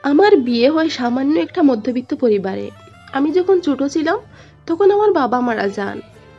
আমার বিয়ে হয় সামান্য একটা মধ্যবিত্ত পরিবারে। আমি যখন ছোট ছিলাম তখন আমার বাবা মারা যান।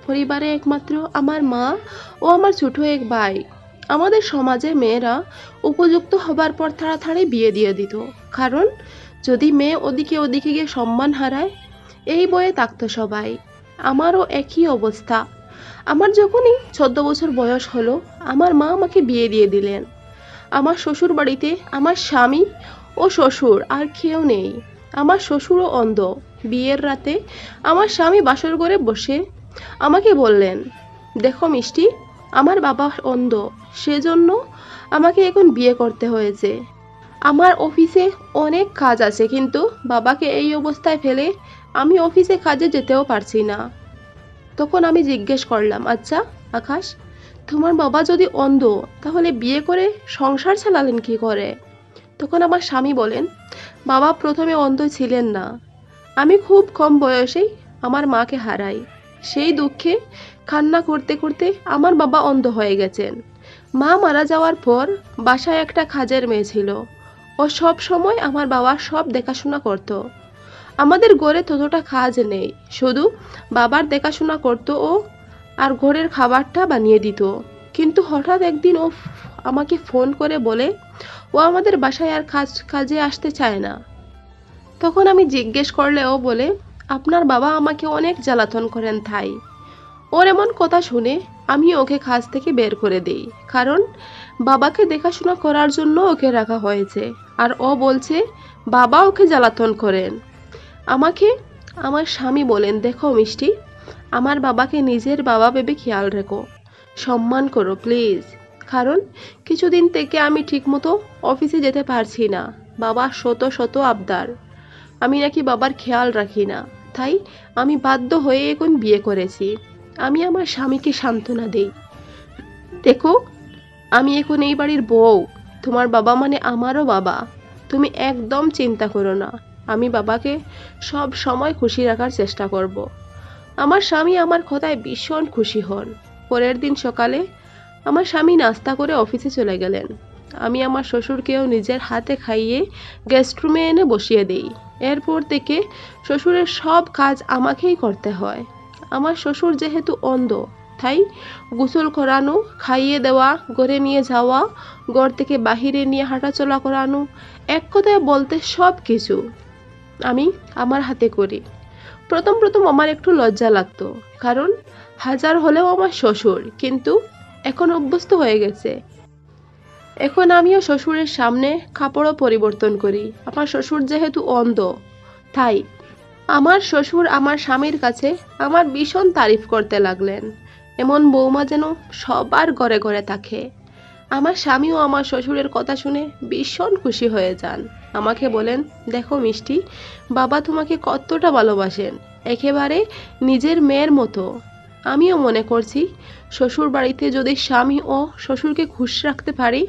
পরিবারে একমাত্র আমার মা ও আমার ছোট এক ভাই। আমাদের সমাজে মেয়েরা উপযুক্ত হবার পর তাড়াতাড়ি বিয়ে দিয়ে দিত, কারণ যদি মেয়ে ওদিকে ওদিকে গিয়ে সম্মান হারায়, এই বয়ে থাকতো সবাই। আমারও একই অবস্থা। আমার যখনই 14 বছর বয়স হলো, আমার মা আমাকে বিয়ে দিয়ে দিলেন। আমার শ্বশুর বাড়িতে আমার স্বামী ও শ্বশুর আর কেউ নেই। আমার শ্বশুরও অন্ধ। বিয়ের রাতে আমার স্বামী বাসর ঘরে বসে আমাকে বললেন, দেখো মিষ্টি, আমার বাবা অন্ধ, সেজন্য আমাকে এখন বিয়ে করতে হয়েছে। আমার অফিসে অনেক কাজ আছে, কিন্তু বাবাকে এই অবস্থায় ফেলে আমি অফিসে কাজে যেতেও পারছি না। তখন আমি জিজ্ঞেস করলাম, আচ্ছা আকাশ, তোমার বাবা যদি অন্ধ, তাহলে বিয়ে করে সংসার চালালেন কি করে? তখন আমার স্বামী বলেন, বাবা প্রথমে অন্ধ ছিলেন না। আমি খুব কম বয়সেই আমার মাকে হারাই। সেই দুঃখে কান্না করতে করতে আমার বাবা অন্ধ হয়ে গেছেন। মা মারা যাওয়ার পর বাসায় একটা কাজের মেয়ে ছিল। ও সব সময় আমার বাবার সব দেখাশোনা করত। আমাদের ঘরে ততটা কাজ নেই, শুধু বাবার দেখাশোনা করতো ও, আর ঘরের খাবারটা বানিয়ে দিত। কিন্তু হঠাৎ একদিন ও আমাকে ফোন করে বলে ও আমাদের বাসায় আর কাজে আসতে চায় না। তখন আমি জিজ্ঞেস করলে ও বলে, আপনার বাবা আমাকে অনেক জ্বালাতন করেন তাই। ওর এমন কথা শুনে আমি ওকে কাজ থেকে বের করে দেই, কারণ বাবাকে দেখাশোনা করার জন্য ওকে রাখা হয়েছে। আর ও বলছে বাবা ওকে জ্বালাতন করেন। আমাকে আমার স্বামী বলেন, দেখো মিষ্টি, আমার বাবাকে নিজের বাবা ভেবে খেয়াল রেখো, সম্মান করো প্লিজ। কারণ কিছুদিন থেকে আমি ঠিকমতো অফিসে যেতে পারছি না। বাবা শত শত আবদার, আমি নাকি বাবার খেয়াল রাখি না, তাই আমি বাধ্য হয়ে এখন বিয়ে করেছি। আমি আমার স্বামীকে সান্ত্বনা দেই, দেখো, আমি এখন এই বাড়ির বউ। তোমার বাবা মানে আমারও বাবা। তুমি একদম চিন্তা করো না, আমি বাবাকে সব সময় খুশি রাখার চেষ্টা করব। আমার স্বামী আমার কথায় ভীষণ খুশি হন। পরের দিন সকালে আমার স্বামী নাস্তা করে অফিসে চলে গেলেন। আমি আমার শ্বশুরকেও নিজের হাতে খাইয়ে গেস্ট রুমে এনে বসিয়ে দেই। এরপর থেকে শ্বশুরের সব কাজ আমাকেই করতে হয়। আমার শ্বশুর যেহেতু অন্ধ, তাই গোসল করানো, খাইয়ে দেওয়া, ঘরে নিয়ে যাওয়া, ঘর থেকে বাহিরে নিয়ে হাঁটাচলা করানো, এক কথায় বলতে সব কিছু আমি আমার হাতে করি। প্রথম প্রথম আমার একটু লজ্জা লাগতো, কারণ হাজার হলেও আমার শ্বশুর, কিন্তু এখন অভ্যস্ত হয়ে গেছে। এখন আমিও শ্বশুরের সামনে কাপড়ও পরিবর্তন করি। আমার শ্বশুর যেহেতু অন্ধ, তাই আমার শ্বশুর আমার স্বামীর কাছে আমার ভীষণ তারিফ করতে লাগলেন। এমন বৌমা যেন সবার ঘরে ঘরে থাকে। আমার স্বামীও আমার শ্বশুরের কথা শুনে ভীষণ খুশি হয়ে যান। আমাকে বলেন, দেখো মিষ্টি, বাবা তোমাকে কতটা ভালোবাসেন, একেবারে নিজের মেয়ের মতো। আমিও মনে করছি, শ্বশুর বাড়িতে যদি স্বামী ও শ্বশুরকে খুশ রাখতে পারি,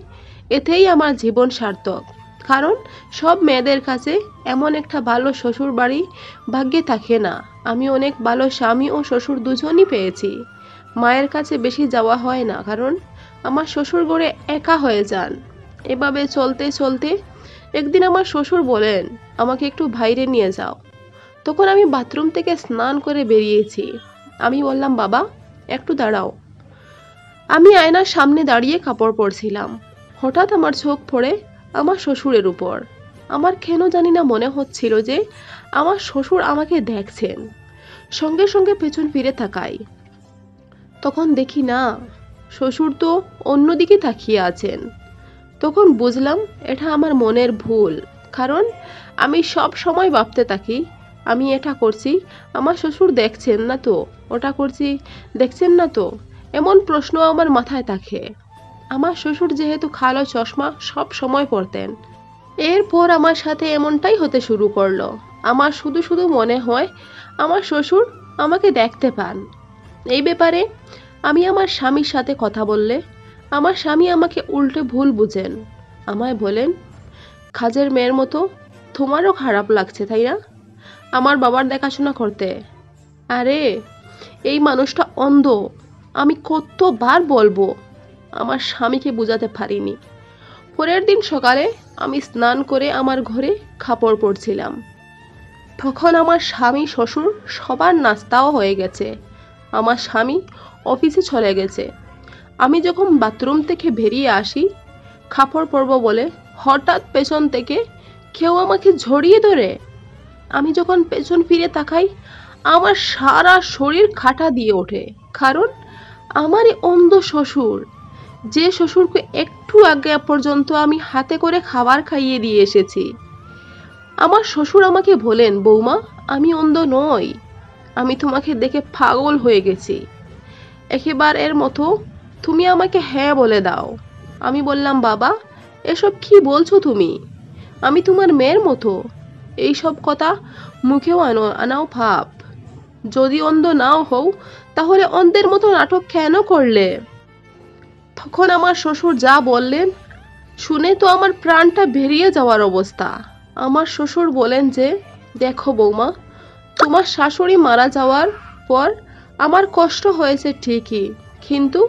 এতেই আমার জীবন সার্থক। কারণ সব মেয়েদের কাছে এমন একটা ভালো শ্বশুর বাড়ি ভাগ্যে থাকে না। আমি অনেক ভালো স্বামী ও শ্বশুর দুজনই পেয়েছি। মায়ের কাছে বেশি যাওয়া হয় না, কারণ আমার শ্বশুর ঘরে একা হয়ে যান। এভাবে চলতে চলতে একদিন আমার শ্বশুর বলেন, আমাকে একটু বাইরে নিয়ে যাও। তখন আমি বাথরুম থেকে স্নান করে বেরিয়েছি। আমি বললাম, বাবা একটু দাঁড়াও। আমি আয়নার সামনে দাঁড়িয়ে কাপড় পরছিলাম। হঠাৎ আমার চোখ পড়ে আমার শ্বশুরের উপর। আমার কেন জানি না মনে হচ্ছিল যে আমার শ্বশুর আমাকে দেখছেন। সঙ্গে সঙ্গে পেছন ফিরে তাকাই। তখন দেখি না, শ্বশুর তো অন্যদিকে তাকিয়ে আছেন। তখন বুঝলাম এটা আমার মনের ভুল, কারণ আমি সব সময় ভাবতে থাকি আমি এটা করছি, আমার শ্বশুর দেখছেন না তো, ওটা করছি, দেখছেন না তো, এমন প্রশ্ন আমার মাথায় থাকে। আমার শ্বশুর যেহেতু কালো চশমা সব সময় পরতেন, এরপর আমার সাথে এমনটাই হতে শুরু করলো। আমার শুধু শুধু মনে হয় আমার শ্বশুর আমাকে দেখতে পান। এই ব্যাপারে আমি আমার স্বামীর সাথে কথা বললে আমার স্বামী আমাকে উল্টে ভুল বুঝেন। আমায় বলেন, কাজের মেয়ের মতো তোমারও খারাপ লাগছে তাই না আমার বাবার দেখাশোনা করতে? আরে এই মানুষটা অন্ধ, আমি কতবার বলবো, আমার স্বামীকে বোঝাতে পারিনি। পরের দিন সকালে আমি স্নান করে আমার ঘরে কাপড় পরছিলাম। তখন আমার স্বামী শ্বশুর সবার নাস্তাও হয়ে গেছে। আমার স্বামী অফিসে চলে গেছে। আমি যখন বাথরুম থেকে বেরিয়ে আসি কাপড় পরবো বলে, হঠাৎ পেছন থেকে কেউ আমাকে জড়িয়ে ধরে। আমি যখন পেছন ফিরে তাকাই আমার সারা শরীর কাঁটা দিয়ে ওঠে। কারণ আমার এই অন্ধ শ্বশুর, যে শ্বশুরকে একটু আগে পর্যন্ত আমি হাতে করে খাবার খাইয়ে দিয়ে এসেছি। আমার শ্বশুর আমাকে বলেন, বৌমা আমি অন্ধ নই, আমি তোমাকে দেখে পাগল হয়ে গেছি, একেবারের মতো তুমি আমাকে হ্যাঁ বলে দাও। আমি বললাম, বাবা এসব কি বলছো তুমি, আমি তোমার মেয়ের মতো, এইসব কথা মুখেও আনাও ভাব। যদি অন্ধ নাও হও তাহলে অন্ধের মতো নাটক কেন করলে? তখন আমার শ্বশুর যা বললেন শুনে তো আমার প্রাণটা বেরিয়ে যাওয়ার অবস্থা। আমার শ্বশুর বলেন যে, দেখো বৌমা, তোমার শাশুড়ি মারা যাওয়ার পর আমার কষ্ট হয়েছে ঠিকই, কিন্তু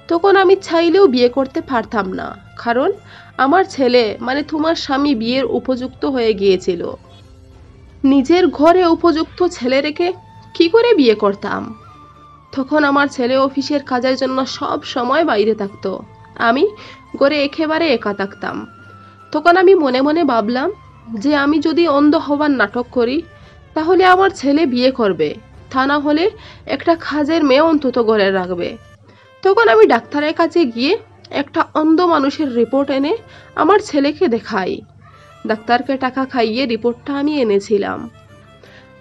তখন আমি চাইলেও বিয়ে করতে পারতাম না, কারণ আমার ছেলে মানে তোমার স্বামী বিয়ের উপযুক্ত হয়ে গিয়েছিল। নিজের ঘরে উপযুক্ত ছেলে রেখে কি করে বিয়ে করতাম? তখন আমার ছেলে অফিসের কাজের জন্য সব সময় বাইরে থাকতো, আমি ঘরে একেবারে একা থাকতাম। তখন আমি মনে মনে ভাবলাম যে আমি যদি অন্ধ হওয়ার নাটক করি তাহলে আমার ছেলে বিয়ে করবে, তা না হলে একটা কাজের মেয়ে অন্তত ঘরে রাখবে। তখন আমি ডাক্তারের কাছে গিয়ে একটা অন্ধ মানুষের রিপোর্ট এনে আমার ছেলেকে দেখাই। ডাক্তারকে টাকা খাইয়ে রিপোর্টটা আমি এনেছিলাম।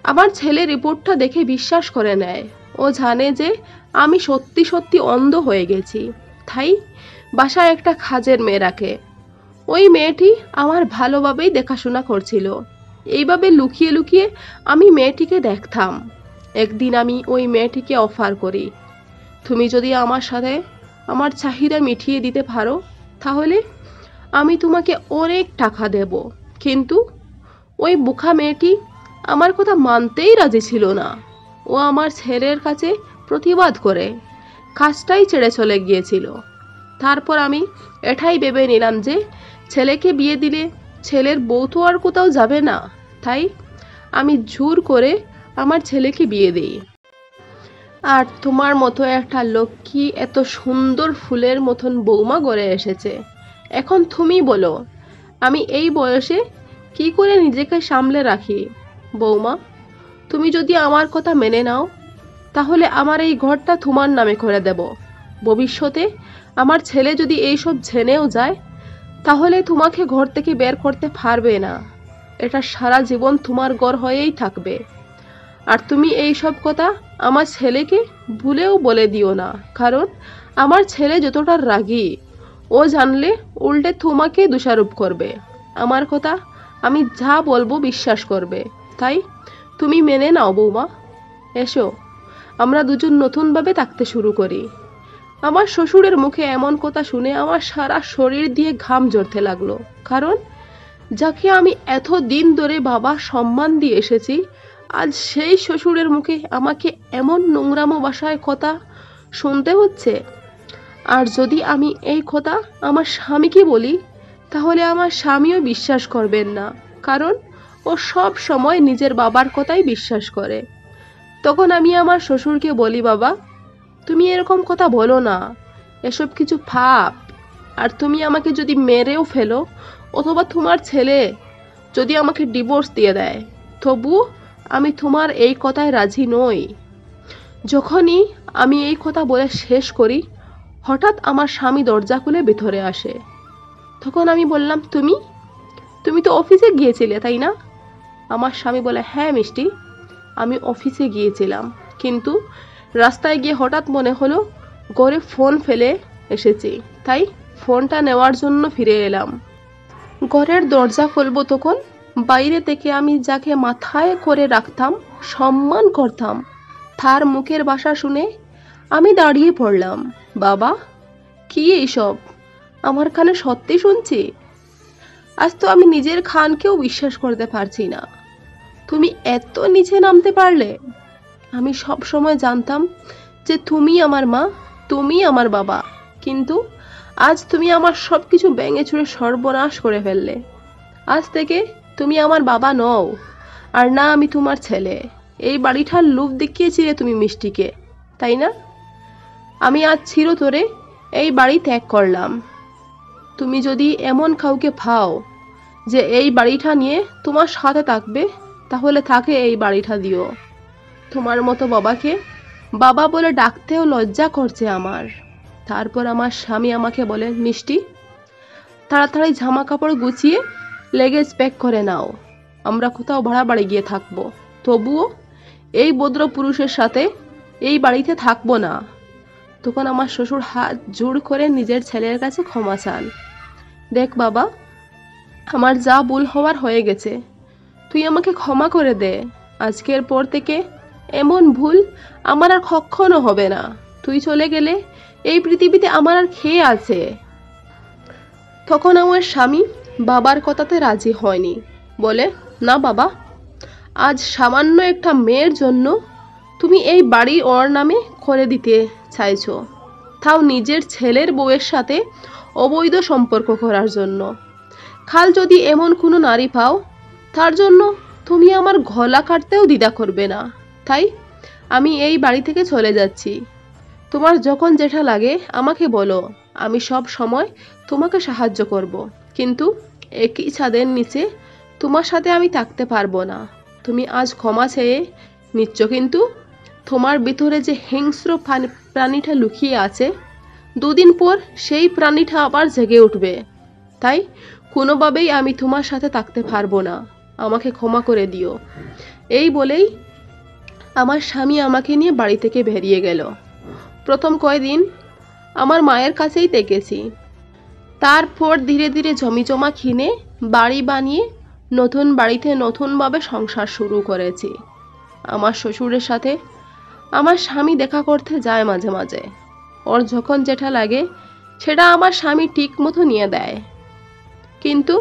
আমার ছেলে রিপোর্টটা দেখে বিশ্বাস করে নেয়। ও জানে যে আমি সত্যি সত্যি অন্ধ হয়ে গেছি, তাই বাসায় একটা কাজের মেয়ে রাখে। ওই মেয়েটি আমার ভালোভাবেই দেখাশোনা করছিল। এইভাবে লুকিয়ে লুকিয়ে আমি মেয়েটিকে দেখতাম। একদিন আমি ওই মেয়েটিকে অফার করি, তুমি যদি আমার সাথে আমার চাহিদা মিটিয়ে দিতে পারো তাহলে আমি তোমাকে অনেক টাকা দেব। কিন্তু ওই বোকা মেয়েটি আমার কথা মানতেই রাজি ছিল না। ও আমার ছেলের কাছে প্রতিবাদ করে কাজটাই ছেড়ে চলে গিয়েছিল। তারপর আমি এটাই ভেবে নিলাম যে ছেলেকে বিয়ে দিলে ছেলের বউ তো আর কোথাও যাবে না, তাই আমি জোর করে আমার ছেলেকে বিয়ে দিই। আর তোমার মতো একটা লক্ষ্মী এত সুন্দর ফুলের মতন বৌমা গড়ে এসেছে। এখন তুমি বলো আমি এই বয়সে কি করে নিজেকে সামলে রাখি? বৌমা, তুমি যদি আমার কথা মেনে নাও তাহলে আমার এই ঘরটা তোমার নামে করে দেব। ভবিষ্যতে আমার ছেলে যদি এইসব জেনেও যায় তাহলে তোমাকে ঘর থেকে বের করতে পারবে না, এটা সারা জীবন তোমার ঘর হয়েই থাকবে। আর তুমি এই সব কথা আমার ছেলেকে ভুলেও বলে দিও না, কারণ আমার ছেলে যতটা রাগী ও জানলে উল্টে তোমাকে দোষারোপ করবে। আমার কথা আমি যা বলবো বিশ্বাস করবে, তাই তুমি মেনে নাও বৌমা। এসো আমরা দুজন নতুনভাবে থাকতে শুরু করি। আমার শ্বশুরের মুখে এমন কথা শুনে আমার সারা শরীর দিয়ে ঘাম ঝরতে লাগলো, কারণ যাকে আমি এত দিন ধরে বাবা সম্মান দিয়ে এসেছি আজ সেই শ্বশুরের মুখে আমাকে এমন নোংরামো ভাষায় কথা শুনতে হচ্ছে। আর যদি আমি এই কথা আমার স্বামীকে বলি তাহলে আমার স্বামীও বিশ্বাস করবেন না, কারণ ও সব সময় নিজের বাবার কথাই বিশ্বাস করে। তখন আমি আমার শ্বশুরকে বলি, বাবা তুমি এরকম কথা বলো না, এসব কিছু পাপ। আর তুমি আমাকে যদি মেরেও ফেলো অথবা তোমার ছেলে যদি আমাকে ডিভোর্স দিয়ে দেয় তবু আমি তোমার এই কথায় রাজি নই। যখনই আমি এই কথা বলে শেষ করি হঠাৎ আমার স্বামী দরজা খুলে ভিতরে আসে। তখন আমি বললাম, তুমি তুমি তো অফিসে গিয়েছিলে তাই না? আমার স্বামী বলে, হ্যাঁ মিষ্টি, আমি অফিসে গিয়েছিলাম, কিন্তু রাস্তায় গিয়ে হঠাৎ মনে হলো ঘরে ফোন ফেলে এসেছি, তাই ফোনটা নেওয়ার জন্য ফিরে এলাম। ঘরের দরজা খুলবো তখন বাইরে থেকে আমি যাকে মাথায় করে রাখতাম, সম্মান করতাম, তার মুখের ভাষা শুনে আমি দাঁড়িয়ে পড়লাম। বাবা কি এইসব আমার কানে সত্যি শুনছি? আজ তো আমি নিজের কানকেও বিশ্বাস করতে পারছি না। তুমি এত নিচে নামতে পারলে? আমি সব সময় জানতাম যে তুমি আমার মা, তুমি আমার বাবা, কিন্তু আজ তুমি আমার সবকিছু ভেঙে চুরে সর্বনাশ করে ফেললে। আজ থেকে তুমি আমার বাবা নও, আর না আমি তোমার ছেলে। এই বাড়িটার লোভ দেখিয়েছিলে তুমি মিষ্টিকে, তাই না? আমি আজ চিরতরে এই বাড়ি ত্যাগ করলাম। তুমি যদি এমন কাউকে পাও যে এই বাড়িটা নিয়ে তোমার সাথে থাকবে, তাহলে তাকে এই বাড়িটা দিও। তোমার মতো বাবাকে বাবা বলে ডাকতেও লজ্জা করছে আমার। তারপর আমার স্বামী আমাকে বলে, মিষ্টি, তাড়াতাড়ি জামা কাপড় গুছিয়ে লেগেজ প্যাক করে নাও, আমরা কোথাও ভাড়া বাড়ি গিয়ে থাকবো। তবুও এই ভদ্র পুরুষের সাথে এই বাড়িতে থাকবো না। তখন আমার শ্বশুর হাত জোড় করে নিজের ছেলের কাছে ক্ষমা চান। দেখ বাবা, আমার যা ভুল হওয়ার হয়ে গেছে, তুই আমাকে ক্ষমা করে দে। আজকের পর থেকে এমন ভুল আমার আর কখনো হবে না। তুই চলে গেলে এই পৃথিবীতে আমার আর খেয়ে আছে। তখন আমার স্বামী বাবার কথাতে রাজি হয়নি, বলে, না বাবা, আজ সামান্য একটা মেয়ের জন্য তুমি এই বাড়ি ওর নামে করে দিতে চাইছো, তাও নিজের ছেলের বউয়ের সাথে অবৈধ সম্পর্ক করার জন্য। কাল যদি এমন কোনো নারী পাও, তার জন্য তুমি আমার গলা কাটতেও দ্বিধা করবে না। তাই আমি এই বাড়ি থেকে চলে যাচ্ছি। তোমার যখন যেটা লাগে আমাকে বলো, আমি সব সময় তোমাকে সাহায্য করব। কিন্তু একই ছাদের নিচে তোমার সাথে আমি থাকতে পারবো না। তুমি আজ ক্ষমা চেয়ে নিচ্ছ, কিন্তু তোমার ভিতরে যে হিংস্র প্রাণীটা লুকিয়ে আছে, দুদিন পর সেই প্রাণীটা আবার জেগে উঠবে। তাই কোনোভাবেই আমি তোমার সাথে থাকতে পারবো না, আমাকে ক্ষমা করে দিও। এই বলেই আমার স্বামী আমাকে নিয়ে বাড়ি থেকে বেরিয়ে গেল। প্রথম কয়দিন আমার মায়ের কাছেই থেকেছি। তারপর ধীরে ধীরে জমি জমা কিনে বাড়ি বানিয়ে নতুন বাড়িতে নতুনভাবে সংসার শুরু করেছি। আমার শ্বশুরের সাথে আমার স্বামী দেখা করতে যায় মাঝে মাঝে। ওর যখন যেটা লাগে সেটা আমার স্বামী ঠিক মতো নিয়ে দেয়। কিন্তু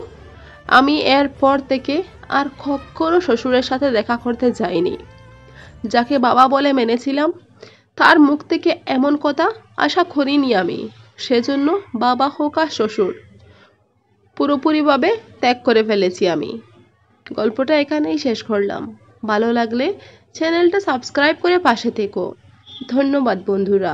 আমি এরপর থেকে আর কখনো শ্বশুরের সাথে দেখা করতে যাইনি। যাকে বাবা বলে মেনেছিলাম, তার মুখ থেকে এমন কথা আশা করিনি আমি। সেজন্য বাবা হোক আর শ্বশুর, পুরোপুরিভাবে ত্যাগ করে ফেলেছি আমি। গল্পটা এখানেই শেষ করলাম। ভালো লাগলে চ্যানেলটা সাবস্ক্রাইব করে পাশে থেকো। ধন্যবাদ বন্ধুরা।